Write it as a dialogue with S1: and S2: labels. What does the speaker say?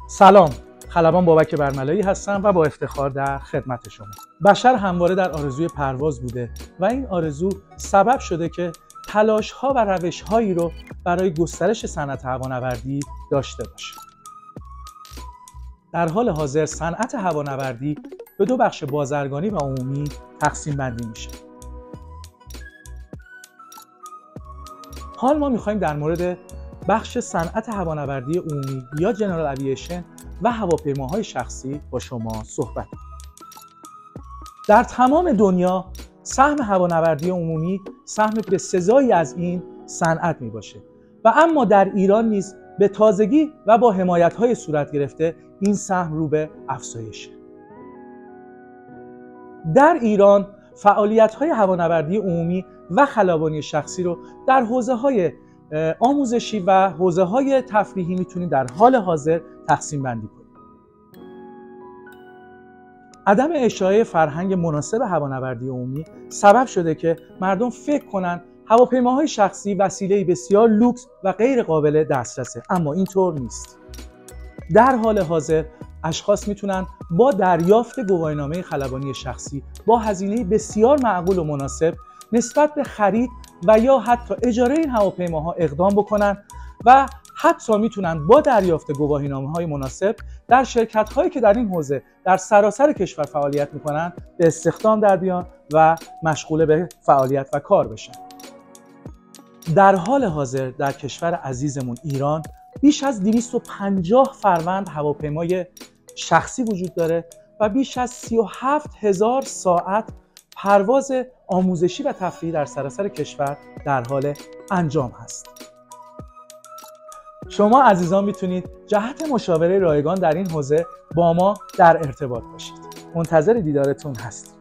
S1: سلام، خلبان بابک برملایی هستم و با افتخار در خدمت شما. بشر همواره در آرزوی پرواز بوده و این آرزو سبب شده که تلاش‌ها و روش‌هایی رو برای گسترش صنعت هوانوردی داشته باشه. در حال حاضر صنعت هوانوردی به دو بخش بازرگانی و عمومی تقسیم بندی میشه. حال ما می‌خوایم در مورد بخش صنعت هوانوردی عمومی یا جنرال اوییشن و هواپیماهای شخصی با شما صحبت کنیم. در تمام دنیا سهم هوانوردی عمومی سهم بسزایی از این صنعت می باشه و اما در ایران نیز به تازگی و با حمایت‌های صورت گرفته این سهم رو به افزایشه. در ایران فعالیت‌های هوانوردی عمومی و خلبانی شخصی رو در حوزه‌های آموزشی و حوزه‌های تفریحی میتونیم در حال حاضر تقسیم بندی کنیم. عدم اشاعه فرهنگ مناسب هوانوردی عمومی سبب شده که مردم فکر کنن هواپیماهای شخصی وسیله‌ای بسیار لوکس و غیر قابل دسترسه، اما اینطور نیست. در حال حاضر اشخاص میتونن با دریافت گواهینامه خلبانی شخصی با هزینه بسیار معقول و مناسب نسبت به خرید و یا حتی اجاره این هواپیماها اقدام بکنن و حتی میتونن با دریافت گواهینامه‌های مناسب در شرکت‌هایی که در این حوزه در سراسر کشور فعالیت میکنن به استخدام در بیان و مشغول به فعالیت و کار بشن. در حال حاضر در کشور عزیزمون ایران بیش از 250 فروند هواپیمای شخصی وجود داره و بیش از 37,000 ساعت پرواز آموزشی و تفریحی در سراسر کشور در حال انجام هست. شما عزیزان میتونید جهت مشاوره رایگان در این حوزه با ما در ارتباط باشید. منتظر دیدارتون هستیم.